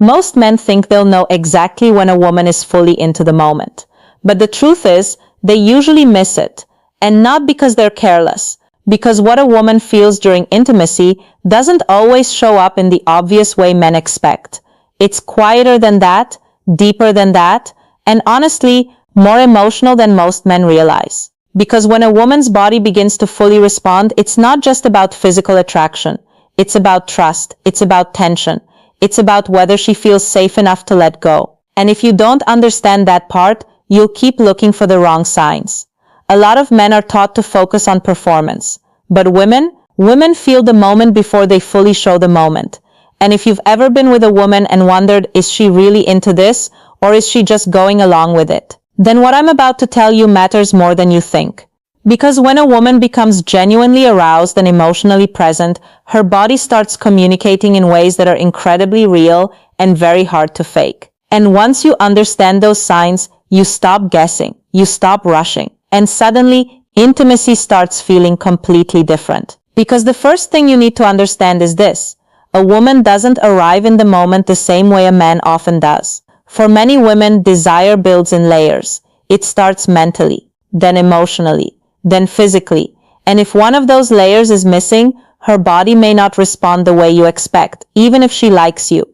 Most men think they'll know exactly when a woman is fully into the moment. But the truth is, they usually miss it. And not because they're careless, because what a woman feels during intimacy doesn't always show up in the obvious way men expect. It's quieter than that, deeper than that, and honestly, more emotional than most men realize. Because when a woman's body begins to fully respond, it's not just about physical attraction. It's about trust. It's about tension. It's about whether she feels safe enough to let go. And if you don't understand that part, you'll keep looking for the wrong signs. A lot of men are taught to focus on performance. But women feel the moment before they fully show the moment. And if you've ever been with a woman and wondered, is she really into this, or is she just going along with it? Then what I'm about to tell you matters more than you think. Because when a woman becomes genuinely aroused and emotionally present, her body starts communicating in ways that are incredibly real and very hard to fake. And once you understand those signs, you stop guessing, you stop rushing, and suddenly, intimacy starts feeling completely different. Because the first thing you need to understand is this: a woman doesn't arrive in the moment the same way a man often does. For many women, desire builds in layers. It starts mentally, then emotionally, then physically. And if one of those layers is missing, her body may not respond the way you expect, even if she likes you.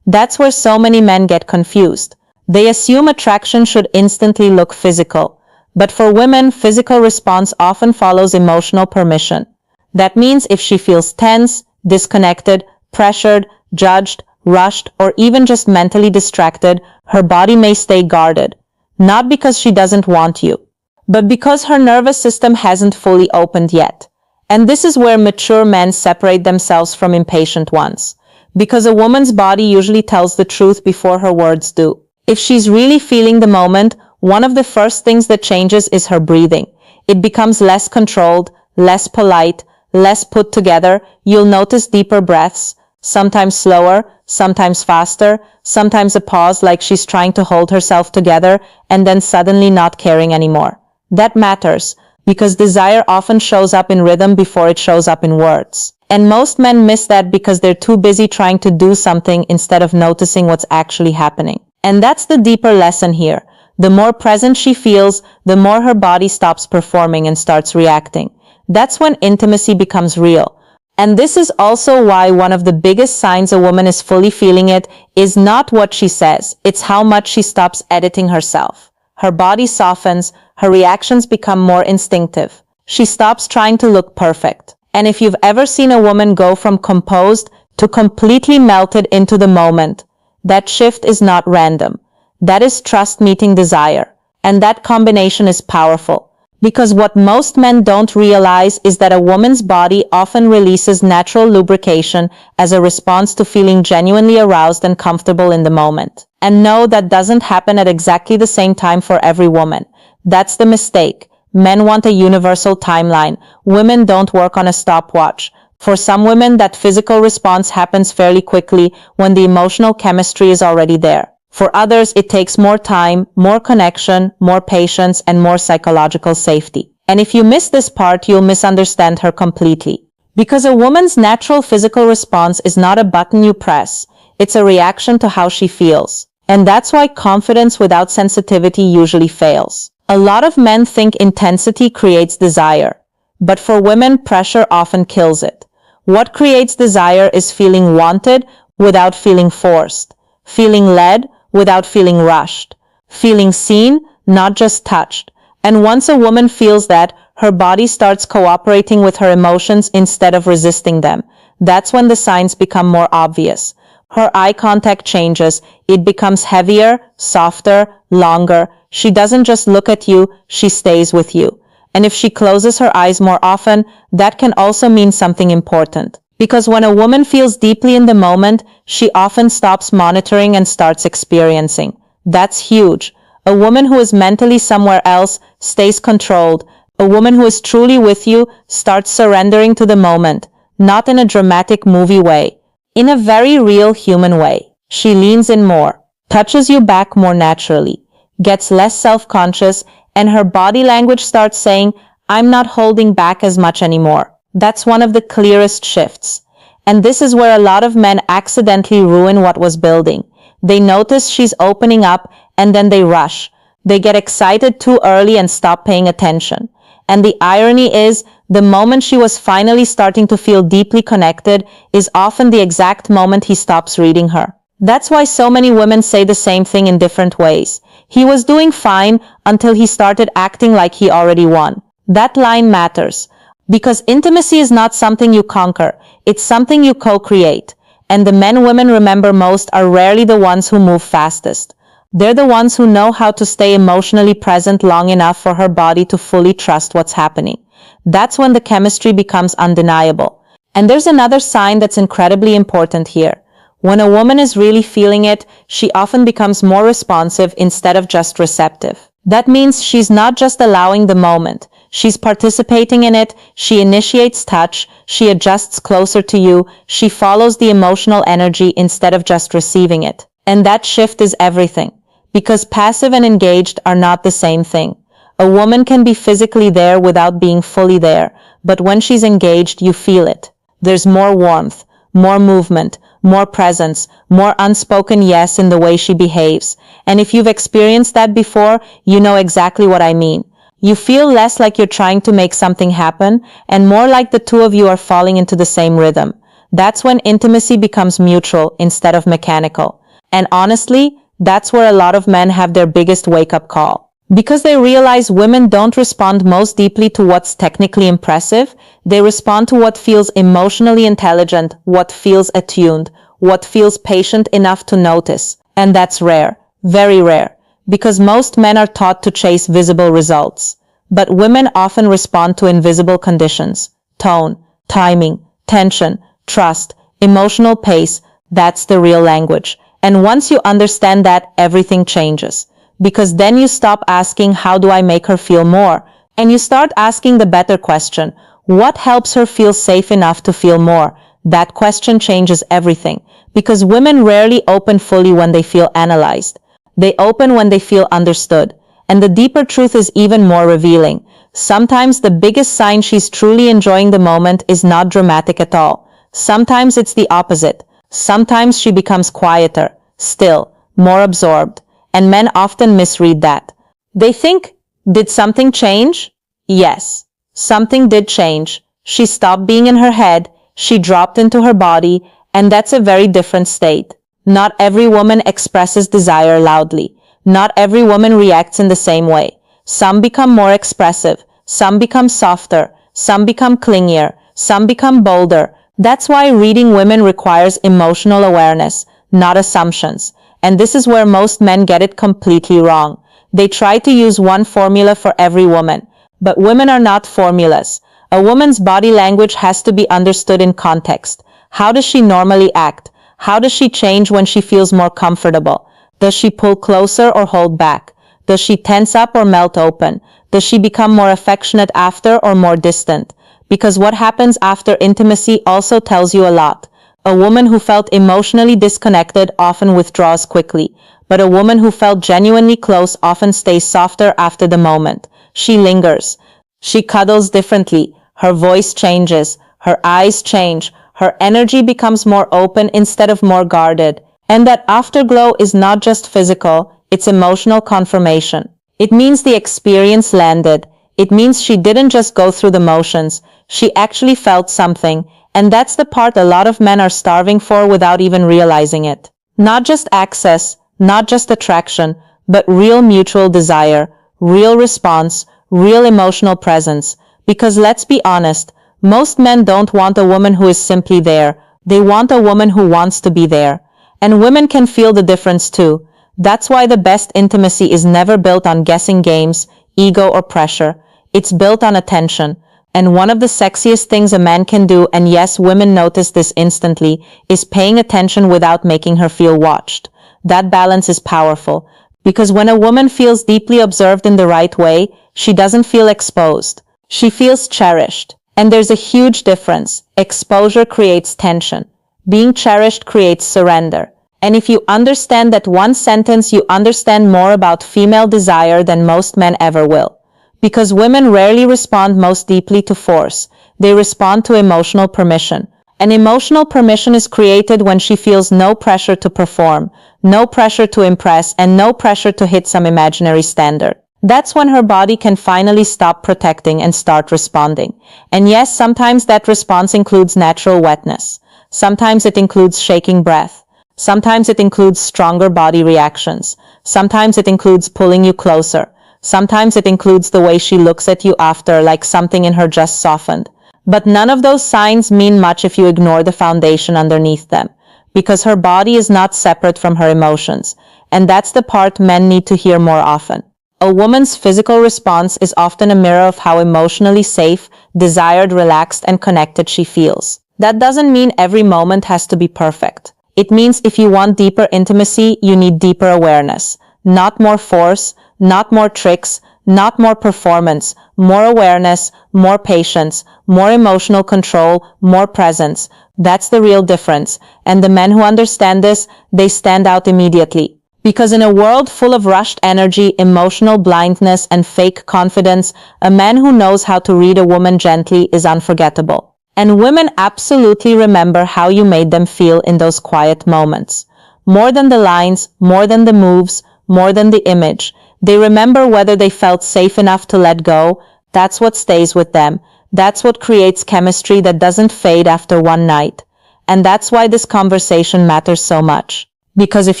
That's where so many men get confused. They assume attraction should instantly look physical. But for women, physical response often follows emotional permission. That means if she feels tense, disconnected, pressured, judged, rushed, or even just mentally distracted, her body may stay guarded. Not because she doesn't want you, but because her nervous system hasn't fully opened yet. And this is where mature men separate themselves from impatient ones. Because a woman's body usually tells the truth before her words do. If she's really feeling the moment, one of the first things that changes is her breathing. It becomes less controlled, less polite, less put together. You'll notice deeper breaths, sometimes slower, sometimes faster, sometimes a pause like she's trying to hold herself together and then suddenly not caring anymore. That matters because desire often shows up in rhythm before it shows up in words. And most men miss that because they're too busy trying to do something instead of noticing what's actually happening. And that's the deeper lesson here. The more present she feels, the more her body stops performing and starts reacting. That's when intimacy becomes real. And this is also why one of the biggest signs a woman is fully feeling it is not what she says, it's how much she stops editing herself. Her body softens, her reactions become more instinctive. She stops trying to look perfect. And if you've ever seen a woman go from composed to completely melted into the moment, that shift is not random. That is trust meeting desire. And that combination is powerful. Because what most men don't realize is that a woman's body often releases natural lubrication as a response to feeling genuinely aroused and comfortable in the moment. And no, that doesn't happen at exactly the same time for every woman. That's the mistake. Men want a universal timeline. Women don't work on a stopwatch. For some women, that physical response happens fairly quickly when the emotional chemistry is already there. For others, it takes more time, more connection, more patience, and more psychological safety. And if you miss this part, you'll misunderstand her completely. Because a woman's natural physical response is not a button you press. It's a reaction to how she feels. And that's why confidence without sensitivity usually fails. A lot of men think intensity creates desire. But for women, pressure often kills it. What creates desire is feeling wanted without feeling forced. Feeling led without feeling rushed. Feeling seen, not just touched. And once a woman feels that, her body starts cooperating with her emotions instead of resisting them. That's when the signs become more obvious. Her eye contact changes. It becomes heavier, softer, longer. She doesn't just look at you, she stays with you. And if she closes her eyes more often, that can also mean something important. Because when a woman feels deeply in the moment, she often stops monitoring and starts experiencing. That's huge. A woman who is mentally somewhere else stays controlled. A woman who is truly with you starts surrendering to the moment, not in a dramatic movie way, in a very real human way. She leans in more, touches you back more naturally, gets less self-conscious, and her body language starts saying, I'm not holding back as much anymore. That's one of the clearest shifts. And this is where a lot of men accidentally ruin what was building. They notice she's opening up and then they rush. They get excited too early and stop paying attention. And the irony is, the moment she was finally starting to feel deeply connected is often the exact moment he stops reading her. That's why so many women say the same thing in different ways. He was doing fine until he started acting like he already won. That line matters. Because intimacy is not something you conquer, it's something you co-create. And the men women remember most are rarely the ones who move fastest. They're the ones who know how to stay emotionally present long enough for her body to fully trust what's happening. That's when the chemistry becomes undeniable. And there's another sign that's incredibly important here. When a woman is really feeling it, she often becomes more responsive instead of just receptive. That means she's not just allowing the moment. She's participating in it, she initiates touch, she adjusts closer to you, she follows the emotional energy instead of just receiving it. And that shift is everything. Because passive and engaged are not the same thing. A woman can be physically there without being fully there, but when she's engaged, you feel it. There's more warmth, more movement, more presence, more unspoken yes in the way she behaves. And if you've experienced that before, you know exactly what I mean. You feel less like you're trying to make something happen, and more like the two of you are falling into the same rhythm. That's when intimacy becomes mutual instead of mechanical. And honestly, that's where a lot of men have their biggest wake-up call. Because they realize women don't respond most deeply to what's technically impressive, they respond to what feels emotionally intelligent, what feels attuned, what feels patient enough to notice. And that's rare, very rare. Because most men are taught to chase visible results. But women often respond to invisible conditions. Tone, timing, tension, trust, emotional pace, that's the real language. And once you understand that, everything changes. Because then you stop asking, how do I make her feel more? And you start asking the better question, what helps her feel safe enough to feel more? That question changes everything. Because women rarely open fully when they feel analyzed. They open when they feel understood. And the deeper truth is even more revealing. Sometimes the biggest sign she's truly enjoying the moment is not dramatic at all. Sometimes it's the opposite. Sometimes she becomes quieter, still, more absorbed. And men often misread that. They think, did something change? Yes, something did change. She stopped being in her head, she dropped into her body, and that's a very different state. Not every woman expresses desire loudly. Not every woman reacts in the same way. Some become more expressive. Some become softer. Some become clingier. Some become bolder. That's why reading women requires emotional awareness, not assumptions. And this is where most men get it completely wrong. They try to use one formula for every woman. But women are not formulas. A woman's body language has to be understood in context. How does she normally act? How does she change when she feels more comfortable? Does she pull closer or hold back? Does she tense up or melt open? Does she become more affectionate after or more distant? Because what happens after intimacy also tells you a lot. A woman who felt emotionally disconnected often withdraws quickly, but a woman who felt genuinely close often stays softer after the moment. She lingers. She cuddles differently. Her voice changes. Her eyes change. Her energy becomes more open instead of more guarded. And that afterglow is not just physical, it's emotional confirmation. It means the experience landed. It means she didn't just go through the motions. She actually felt something. And that's the part a lot of men are starving for without even realizing it. Not just access, not just attraction, but real mutual desire, real response, real emotional presence. Because let's be honest, most men don't want a woman who is simply there. They want a woman who wants to be there. And women can feel the difference too. That's why the best intimacy is never built on guessing games, ego, or pressure. It's built on attention. And one of the sexiest things a man can do, and yes, women notice this instantly, is paying attention without making her feel watched. That balance is powerful. Because when a woman feels deeply observed in the right way, she doesn't feel exposed. She feels cherished. And there's a huge difference. Exposure creates tension. Being cherished creates surrender. And if you understand that one sentence, you understand more about female desire than most men ever will. Because women rarely respond most deeply to force. They respond to emotional permission. And emotional permission is created when she feels no pressure to perform, no pressure to impress, and no pressure to hit some imaginary standard. That's when her body can finally stop protecting and start responding. And yes, sometimes that response includes natural wetness. Sometimes it includes shaking breath. Sometimes it includes stronger body reactions. Sometimes it includes pulling you closer. Sometimes it includes the way she looks at you after, like something in her just softened. But none of those signs mean much if you ignore the foundation underneath them, because her body is not separate from her emotions, and that's the part men need to hear more often. A woman's physical response is often a mirror of how emotionally safe, desired, relaxed, and connected she feels. That doesn't mean every moment has to be perfect. It means if you want deeper intimacy, you need deeper awareness. Not more force, not more tricks, not more performance, more awareness, more patience, more emotional control, more presence. That's the real difference. And the men who understand this, they stand out immediately. Because in a world full of rushed energy, emotional blindness, and fake confidence, a man who knows how to read a woman gently is unforgettable. And women absolutely remember how you made them feel in those quiet moments. More than the lines, more than the moves, more than the image. They remember whether they felt safe enough to let go. That's what stays with them. That's what creates chemistry that doesn't fade after one night. And that's why this conversation matters so much. Because if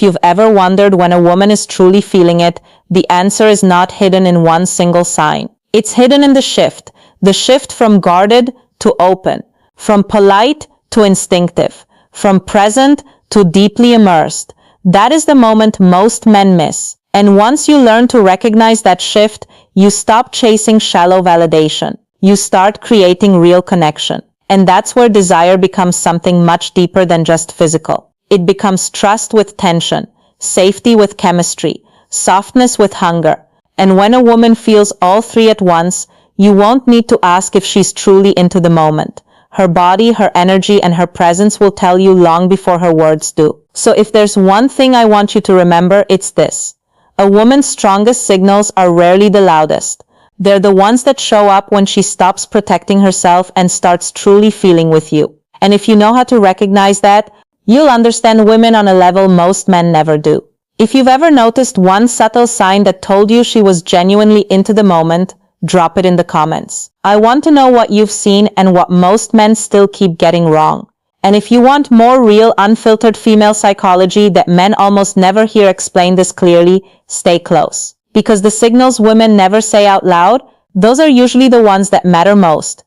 you've ever wondered when a woman is truly feeling it, the answer is not hidden in one single sign. It's hidden in the shift from guarded to open, from polite to instinctive, from present to deeply immersed. That is the moment most men miss. And once you learn to recognize that shift, you stop chasing shallow validation. You start creating real connection. And that's where desire becomes something much deeper than just physical. It becomes trust with tension, safety with chemistry, softness with hunger. And when a woman feels all three at once, you won't need to ask if she's truly into the moment. Her body, her energy, and her presence will tell you long before her words do. So if there's one thing I want you to remember, it's this. A woman's strongest signals are rarely the loudest. They're the ones that show up when she stops protecting herself and starts truly feeling with you. And if you know how to recognize that, you'll understand women on a level most men never do. If you've ever noticed one subtle sign that told you she was genuinely into the moment, drop it in the comments. I want to know what you've seen and what most men still keep getting wrong. And if you want more real, unfiltered female psychology that men almost never hear explained this clearly, stay close. Because the signals women never say out loud, those are usually the ones that matter most.